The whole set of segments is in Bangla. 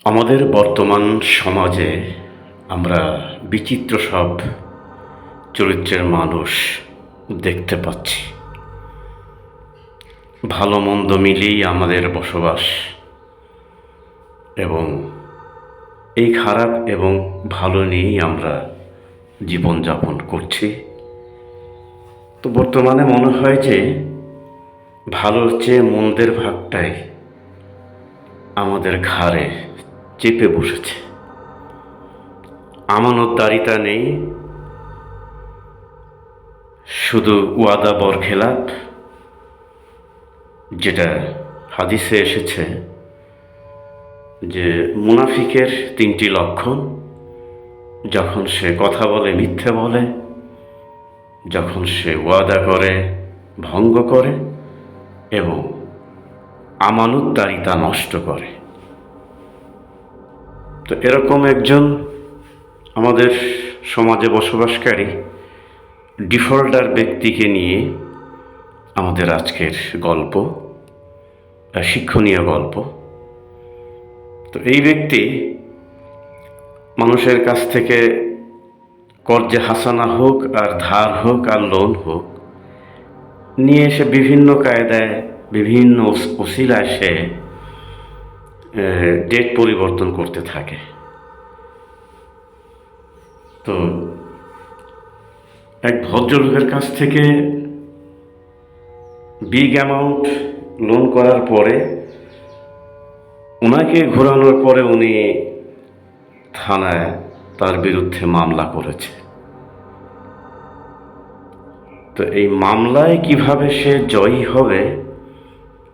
আমাদের বর্তমান সমাজে আমরা বিচিত্র সব চরিত্রের মানুষ দেখতে পাচ্ছি। ভালো মন্দ মিলিয়েই আমাদের বসবাস এবং এই খারাপ এবং ভালো নিয়েই আমরা জীবনযাপন করছি। তো বর্তমানে মনে হয় যে ভালোর চেয়ে মন্দের ভাগটাই আমাদের ঘাড়ে চেপে বসেছে। আমানতদারিতা নেই, শুধু ওয়াদা বরখেলাপ, যেটা হাদিসে এসেছে যে মুনাফিকের 3টি লক্ষণ: যখন সে কথা বলে মিথ্যে বলে, যখন সে ওয়াদা করে ভঙ্গ করে এবং আমানতদারিতা নষ্ট করে। তো এরকম একজন আমাদের সমাজে বসবাসকারী ডিফল্টার ব্যক্তিকে নিয়ে আমাদের আজকের গল্প, শিক্ষণীয় গল্প। তো এই ব্যক্তি মানুষের কাছ থেকে কর্জে হাসানা হোক আর ধার হোক আর লোন হোক নিয়ে এসে বিভিন্ন কায়দায় বিভিন্ন ওসিলায় সে ডেট পরিবর্তন করতে থাকে। তো এক ভদ্রলোকের কাছ থেকে বিগ অ্যামাউন্ট লোন করার পরে ওনাকে ঘোরানোর পরে উনি থানায় তার বিরুদ্ধে মামলা করেছে। তো এই মামলায় কিভাবে সে জয়ী হবে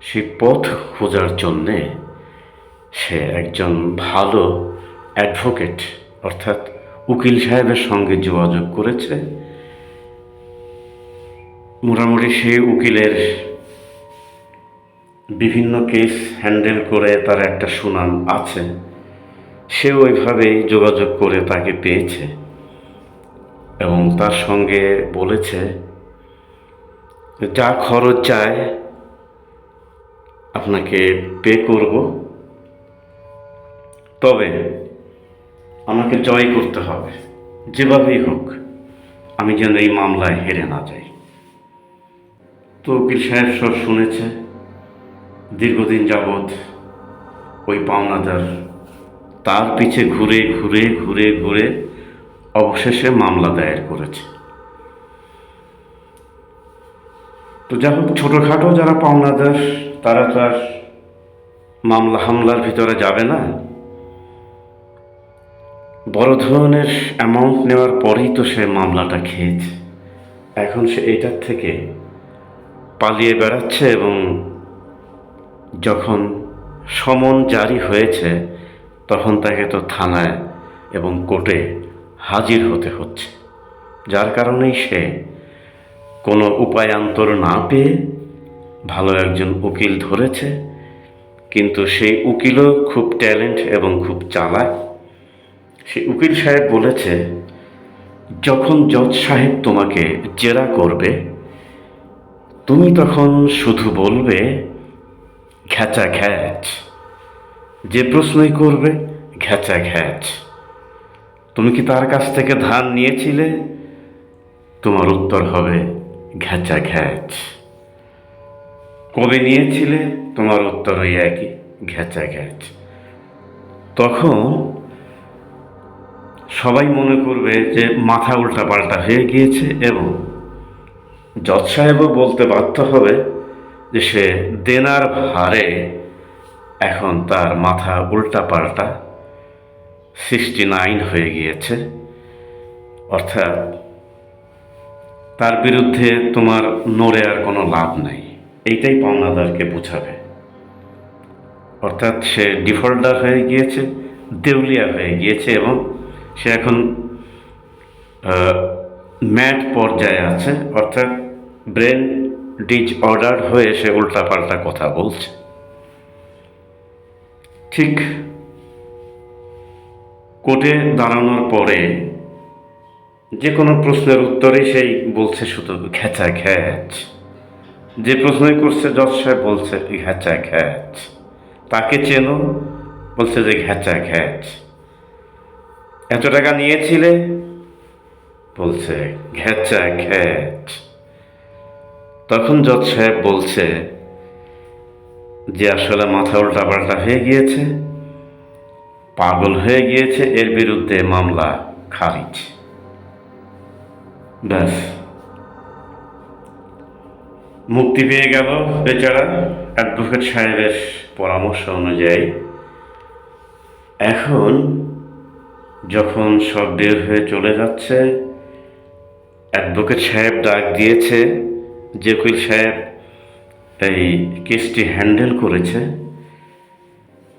সেই পথ খোঁজার জন্যে সে একজন ভালো অ্যাডভোকেট অর্থাৎ উকিল সাহেবের সঙ্গে যোগাযোগ করেছে। মোটামুটি সেই উকিলের বিভিন্ন কেস হ্যান্ডেল করে তার একটা সুনাম আছে। সে ওইভাবেই যোগাযোগ করে তাকে পেয়েছে এবং তার সঙ্গে বলেছে যা খরচ চায় আপনাকে পে করব, তবে আমাকে জয় করতে হবে, যেভাবেই হোক আমি যেন এই মামলায় হেরে না যাই। তো উকিল সাহেব সব শুনেছে। দীর্ঘদিন যাবৎ ওই পাওনাদার তার পিছে ঘুরে ঘুরে ঘুরে ঘুরে অবশেষে মামলা দায়ের করেছে। তো যা হোক, ছোটোখাটো যারা পাওনাদার তারা তো আর মামলা হামলার ভিতরে যাবে না। বড় ধরনের অ্যামাউন্ট নেওয়ার পরেই তো সে মামলাটা খেয়েছে। এখন সে এটার থেকে পালিয়ে বেড়াচ্ছে এবং যখন সমন জারি হয়েছে তখন তাকে তো থানায় এবং কোর্টে হাজির হতে হচ্ছে। যার কারণেই সে কোনো উপায়ান্তর না পেয়ে ভালো একজন উকিল ধরেছে। কিন্তু সেই উকিলও খুব ট্যালেন্ট এবং খুব চালাক। সেই উকিল সাহেব বলেছে, যখন জজ সাহেব তোমাকে জেরা করবে তুমি তখন শুধু বলবে ঘ্যাচা ঘ্যাচ, যে প্রশ্নই করবে ঘ্যাচা ঘ্যাচ। তুমি কি তার কাছ থেকে ধার নিয়েছিলে? তোমার উত্তর হবে ঘ্যাচা ঘ্যাচ। কবে নিয়েছিলে? তোমার উত্তর ওই একই, ঘ্যাচা ঘ্যাচ। তখন সবাই মনে করবে যে মাথা উল্টাপাল্টা হয়ে গিয়েছে এবং জজ সাহেবও বলতে বাধ্য হবে যে সে দেনার ভারে এখন তার মাথা উল্টাপাল্টা 69 হয়ে গিয়েছে। অর্থাৎ তার বিরুদ্ধে তোমার নড়ে আর কোনো লাভ নাই, এইটাই পাওনাদারকে বোঝাবে। অর্থাৎ সে ডিফল্টার হয়ে গিয়েছে, দেউলিয়া হয়ে গিয়েছে এবং সে এখন ম্যাড পর্যায়ে আছে। অর্থাৎ ব্রেন ডিসঅর্ডার হয়ে সে উল্টাপাল্টা কথা বলছে। ঠিক কোর্টে দাঁড়ানোর পরে যে কোনো প্রশ্নের উত্তরে সেই বলছে শুধু ঘ্যাচা ঘ্যাচ। যে প্রশ্নই করছে জজ সাহেব বলছে ঘ্যাচা ঘ্যাচ। তাকে চেনো? বলছে যে ঘ্যাচা ঘ্যাচ। এত টাকা নিয়েছিলে? বলছে ঘ্যাচা ঘ্যাচ। তখন জজ সাহেব বলছে যে আসলে মাথা উল্টাপাল্টা হয়ে গিয়েছে, পাগল হয়ে গিয়েছে, এর বিরুদ্ধে মামলা খারিজ। ব্যাস, মুক্তি পেয়ে গেল বেচারা। অ্যাডভোকেট সাহেবের পরামর্শ অনুযায়ী এখন যখন সব বের হয়ে চলে যাচ্ছে, অ্যাডভোকেট সাহেব ডাক দিয়েছে যে উকিল সাহেব এই কেসটি হ্যান্ডেল করেছে।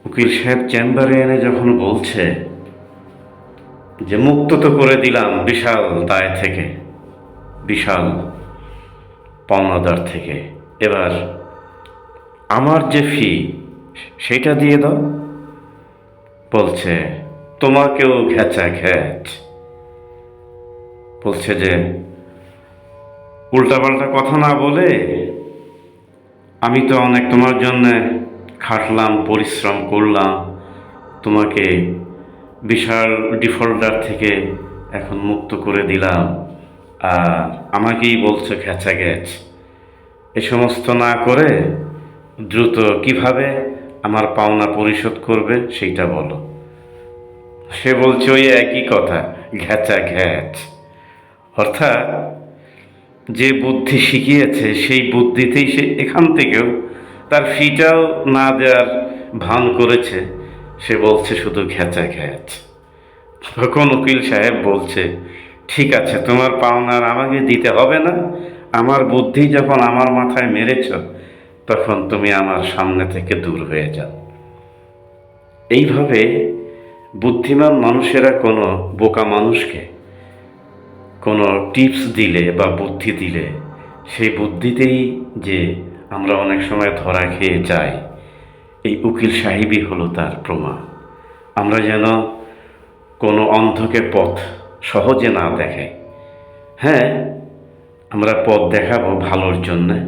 উকিল সাহেব চেম্বারে এনে যখন বলছে যে মুক্ত তো করে দিলাম বিশাল দায় থেকে, বিশাল পাওনাদার থেকে, এবার আমার যে ফি সেটা দিয়ে দাও। বলছে তোমাকেও ঘ্যাচা ঘ্যাচ। বলছে যে উল্টাপাল্টা কথা না বলে, আমি তো অনেক তোমার জন্য খাটলাম, পরিশ্রম করলাম, তোমাকে বিশাল ডিফল্টার থেকে এখন মুক্ত করে দিলাম, আর আমাকেই বলছো ঘ্যাচা ঘ্যাচ। এ সমস্ত না করে দ্রুত কিভাবে আমার পাওনা পরিশোধ করবে সেইটা বলো। সে বলছে ওই একই কথা, ঘ্যাচা ঘ্যাচ। অর্থাৎ যে বুদ্ধি শিখিয়েছে সেই বুদ্ধিতেই সে এখান থেকেও তার ফিটাও না দেওয়ার ভান করেছে। সে বলছে শুধু ঘ্যাচা ঘ্যাচ। তখন উকিল সাহেব বলছে ঠিক আছে, তোমার পাওনার আমাকে দিতে হবে না, আমার বুদ্ধি যখন আমার মাথায় মেরেছ তখন তুমি আমার সামনে থেকে দূর হয়ে যাও। এইভাবে বুদ্ধিমান মানুষেরা কোনো বোকা মানুষকে কোনো টিপস দিলে বা বুদ্ধি দিলে সেই বুদ্ধিতেই যে আমরা অনেক সময় ধরা খেয়ে যাই, এই উকিল সাহেবই হলো তার প্রমাণ। আমরা যেন কোনো অন্ধকে পথ সহজে না দেখাই। হ্যাঁ, আমরা পথ দেখাবো ভালোর জন্যে,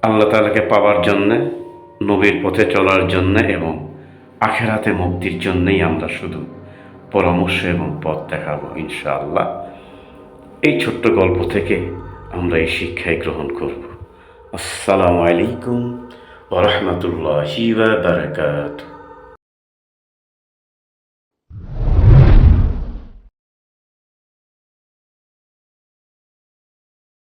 আল্লাহ তাআলাকে পাওয়ার জন্যে, নবীর পথে চলার জন্যে এবং আখেরাতে মুক্তির জন্যেই আমরা শুধু পরামর্শ এবং পথ দেখাবো ইনশাআল্লাহ। এই ছোট্ট গল্প থেকে আমরা এই শিক্ষায় গ্রহণ করব। আসসালামু আলাইকুম ওয়া রাহমাতুল্লাহি ওয়া বারাকাতুহু।